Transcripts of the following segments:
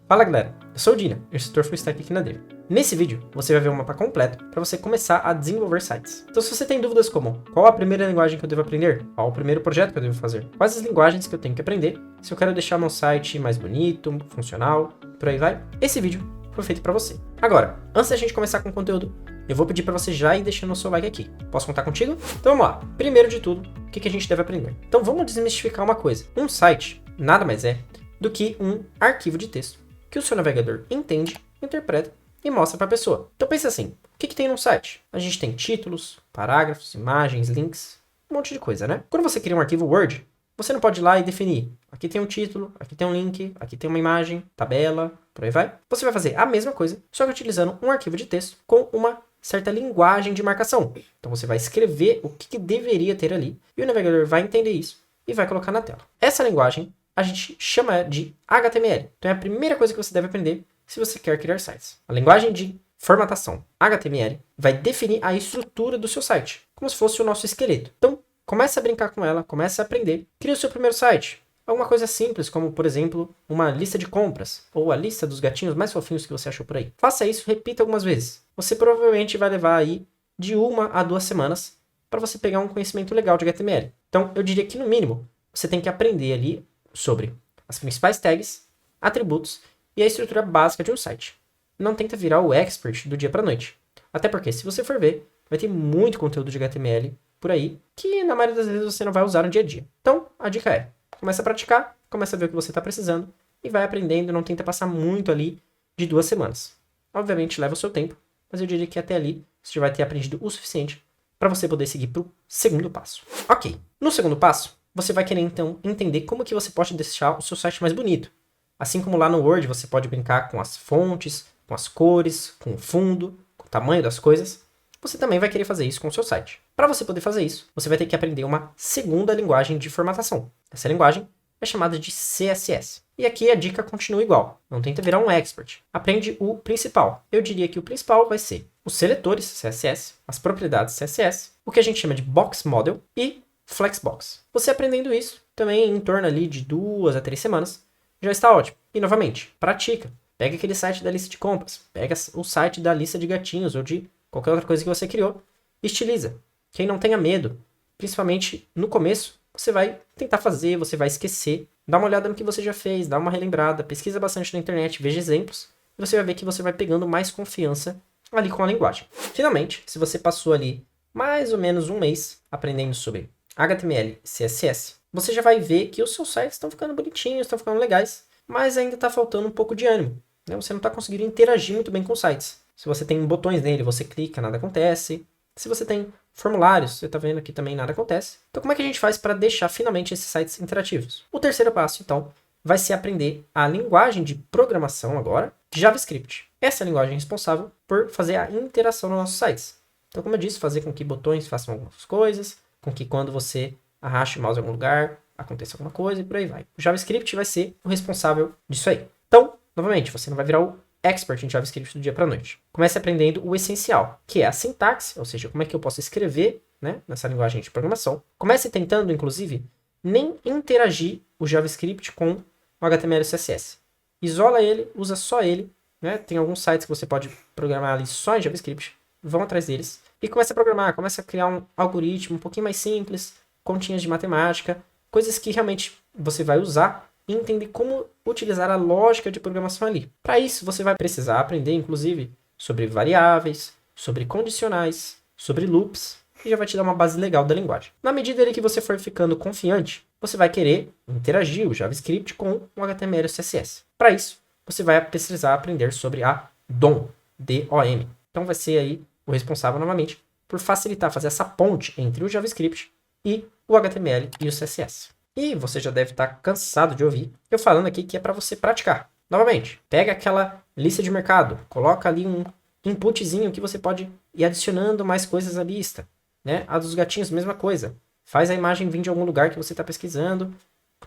Fala galera, eu sou o Dina, instrutor full stack aqui na Dev. Nesse vídeo, você vai ver um mapa completo para você começar a desenvolver sites. Então se você tem dúvidas como, qual a primeira linguagem que eu devo aprender? Qual o primeiro projeto que eu devo fazer? Quais as linguagens que eu tenho que aprender? Se eu quero deixar meu site mais bonito, funcional, por aí vai? Esse vídeo foi feito para você. Agora, antes da gente começar com o conteúdo, eu vou pedir para você já ir deixando o seu like aqui. Posso contar contigo? Então vamos lá. Primeiro de tudo, o que a gente deve aprender? Então vamos desmistificar uma coisa. Um site nada mais é do que um arquivo de texto que o seu navegador entende, interpreta e mostra para a pessoa. Então pensa assim, o que tem num site? A gente tem títulos, parágrafos, imagens, links, um monte de coisa, né? Quando você cria um arquivo Word, você não pode ir lá e definir, aqui tem um título, aqui tem um link, aqui tem uma imagem, tabela, por aí vai. Você vai fazer a mesma coisa, só que utilizando um arquivo de texto com uma certa linguagem de marcação. Então você vai escrever o que deveria ter ali e o navegador vai entender isso e vai colocar na tela. Essa linguagem a gente chama de HTML. Então é a primeira coisa que você deve aprender se você quer criar sites. A linguagem de formatação HTML vai definir a estrutura do seu site, como se fosse o nosso esqueleto. Então, comece a brincar com ela, comece a aprender. Crie o seu primeiro site. Alguma coisa simples, como, por exemplo, uma lista de compras, ou a lista dos gatinhos mais fofinhos que você achou por aí. Faça isso, repita algumas vezes. Você provavelmente vai levar aí de 1 a 2 semanas para você pegar um conhecimento legal de HTML. Então, eu diria que, no mínimo, você tem que aprender ali sobre as principais tags, atributos e a estrutura básica de um site. Não tenta virar o expert do dia para noite. Até porque, se você for ver, vai ter muito conteúdo de HTML por aí que, na maioria das vezes, você não vai usar no dia a dia. Então, a dica é, começa a praticar, começa a ver o que você está precisando e vai aprendendo, não tenta passar muito ali de 2 semanas. Obviamente, leva o seu tempo, mas eu diria que até ali você já vai ter aprendido o suficiente para você poder seguir para o segundo passo. Ok, no segundo passo, você vai querer então entender como que você pode deixar o seu site mais bonito. Assim como lá no Word você pode brincar com as fontes, com as cores, com o fundo, com o tamanho das coisas, você também vai querer fazer isso com o seu site. Para você poder fazer isso, você vai ter que aprender uma segunda linguagem de formatação. Essa linguagem é chamada de CSS. E aqui a dica continua igual. Não tenta virar um expert. Aprende o principal. Eu diria que o principal vai ser os seletores CSS, as propriedades CSS, o que a gente chama de box model e Flexbox. Você aprendendo isso, também em torno ali de 2 a 3 semanas, já está ótimo. E novamente, pratica. Pega aquele site da lista de compras, pega o site da lista de gatinhos ou de qualquer outra coisa que você criou, estiliza. Quem não tenha medo, principalmente no começo, você vai tentar fazer, você vai esquecer, dá uma olhada no que você já fez, dá uma relembrada, pesquisa bastante na internet, veja exemplos, e você vai ver que você vai pegando mais confiança ali com a linguagem. Finalmente, se você passou ali mais ou menos um mês aprendendo sobre HTML e CSS, você já vai ver que os seus sites estão ficando bonitinhos, estão ficando legais, mas ainda está faltando um pouco de ânimo, né? Você não está conseguindo interagir muito bem com os sites. Se você tem botões nele, você clica, nada acontece. Se você tem formulários, você está vendo aqui também nada acontece. Então como é que a gente faz para deixar finalmente esses sites interativos? O terceiro passo, então, vai ser aprender a linguagem de programação agora, JavaScript. Essa é a linguagem responsável por fazer a interação nos nossos sites. Então, como eu disse, fazer com que botões façam algumas coisas, com que quando você arraste o mouse em algum lugar, aconteça alguma coisa e por aí vai. O JavaScript vai ser o responsável disso aí. Então, novamente, você não vai virar o expert em JavaScript do dia para a noite. Comece aprendendo o essencial, que é a sintaxe, ou seja, como é que eu posso escrever, né, nessa linguagem de programação. Comece tentando, inclusive, nem interagir o JavaScript com o HTML e o CSS. Isola ele, usa só ele, né? Tem alguns sites que você pode programar ali só em JavaScript, vão atrás deles. E começa a programar, começa a criar um algoritmo um pouquinho mais simples, continhas de matemática, coisas que realmente você vai usar e entender como utilizar a lógica de programação ali. Para isso, você vai precisar aprender, inclusive, sobre variáveis, sobre condicionais, sobre loops, e já vai te dar uma base legal da linguagem. Na medida em que você for ficando confiante, você vai querer interagir o JavaScript com o HTML e o CSS. Para isso, você vai precisar aprender sobre a DOM, D-O-M. Então vai ser aí o responsável, novamente, por facilitar, fazer essa ponte entre o JavaScript e o HTML e o CSS. E você já deve estar cansado de ouvir eu falando aqui que é para você praticar. Novamente, pega aquela lista de mercado, coloca ali um inputzinho que você pode ir adicionando mais coisas à lista, né? A dos gatinhos, mesma coisa. Faz a imagem vir de algum lugar que você está pesquisando,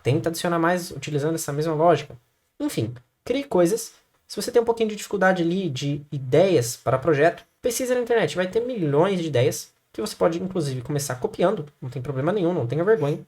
tenta adicionar mais utilizando essa mesma lógica. Enfim, crie coisas. Se você tem um pouquinho de dificuldade ali de ideias para projeto, pesquisa na internet, vai ter milhões de ideias que você pode, inclusive, começar copiando, não tem problema nenhum, não tenha vergonha,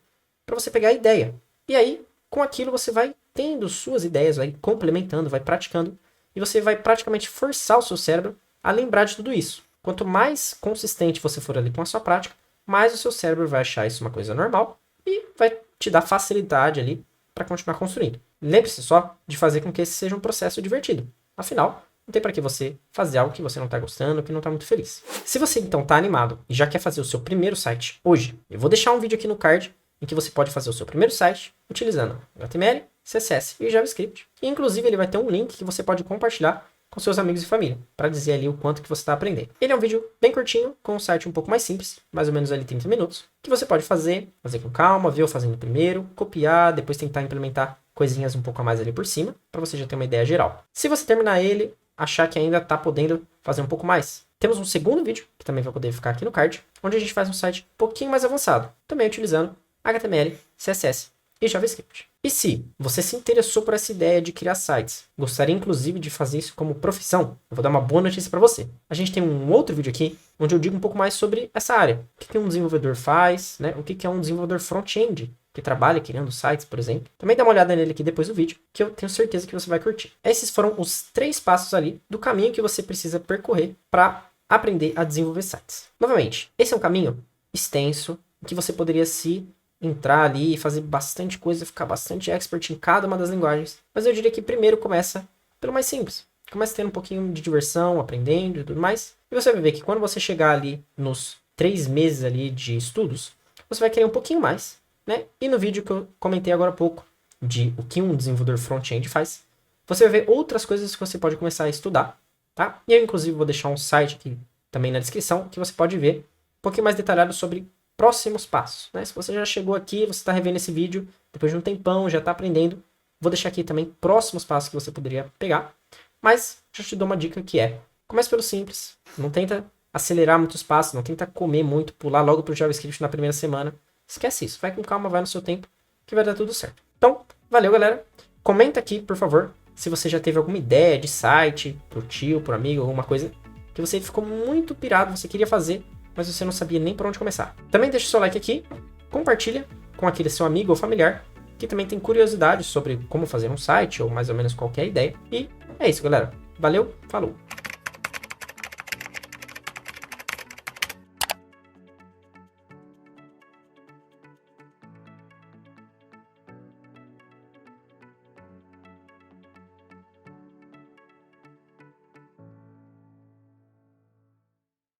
para você pegar a ideia. E aí, com aquilo você vai tendo suas ideias, vai complementando, vai praticando, e você vai praticamente forçar o seu cérebro a lembrar de tudo isso. Quanto mais consistente você for ali com a sua prática, mais o seu cérebro vai achar isso uma coisa normal e vai te dar facilidade ali para continuar construindo. Lembre-se só de fazer com que esse seja um processo divertido. Afinal, não tem para que você fazer algo que você não está gostando, que não está muito feliz. Se você então está animado e já quer fazer o seu primeiro site hoje, eu vou deixar um vídeo aqui no card em que você pode fazer o seu primeiro site utilizando HTML, CSS e JavaScript. E inclusive ele vai ter um link que você pode compartilhar com seus amigos e família, para dizer ali o quanto que você está aprendendo. Ele é um vídeo bem curtinho, com um site um pouco mais simples, mais ou menos ali 30 minutos, que você pode fazer com calma, ver eu fazendo primeiro, copiar, depois tentar implementar coisinhas um pouco a mais ali por cima, para você já ter uma ideia geral. Se você terminar ele, achar que ainda está podendo fazer um pouco mais, temos um segundo vídeo, que também vai poder ficar aqui no card, onde a gente faz um site um pouquinho mais avançado, também utilizando HTML, CSS e JavaScript. E se você se interessou por essa ideia de criar sites, gostaria inclusive de fazer isso como profissão, eu vou dar uma boa notícia para você. A gente tem um outro vídeo aqui, onde eu digo um pouco mais sobre essa área. O que um desenvolvedor faz, né? O que é um desenvolvedor front-end, que trabalha criando sites, por exemplo. Também dá uma olhada nele aqui depois do vídeo, que eu tenho certeza que você vai curtir. Esses foram os 3 passos ali do caminho que você precisa percorrer para aprender a desenvolver sites. Novamente, esse é um caminho extenso, que você poderia se entrar ali e fazer bastante coisa, ficar bastante expert em cada uma das linguagens. Mas eu diria que primeiro começa pelo mais simples. Começa tendo um pouquinho de diversão, aprendendo e tudo mais. E você vai ver que quando você chegar ali nos 3 meses ali de estudos, você vai querer um pouquinho mais, né? E no vídeo que eu comentei agora há pouco, de o que um desenvolvedor front-end faz, você vai ver outras coisas que você pode começar a estudar, tá? E eu inclusive vou deixar um site aqui também na descrição, que você pode ver um pouquinho mais detalhado sobre próximos passos, né? Se você já chegou aqui, você está revendo esse vídeo, depois de um tempão, já está aprendendo, vou deixar aqui também próximos passos que você poderia pegar, mas já te dou uma dica que é, comece pelo simples, não tenta acelerar muitos passos, não tenta comer muito, pular logo para o JavaScript na primeira semana, esquece isso, vai com calma, vai no seu tempo, que vai dar tudo certo. Então, valeu galera, comenta aqui, por favor, se você já teve alguma ideia de site, pro tio, pro amigo, alguma coisa, que você ficou muito pirado, você queria fazer, mas você não sabia nem por onde começar. Também deixa o seu like aqui, compartilha com aquele seu amigo ou familiar que também tem curiosidade sobre como fazer um site ou mais ou menos qualquer ideia. E é isso, galera. Valeu, falou!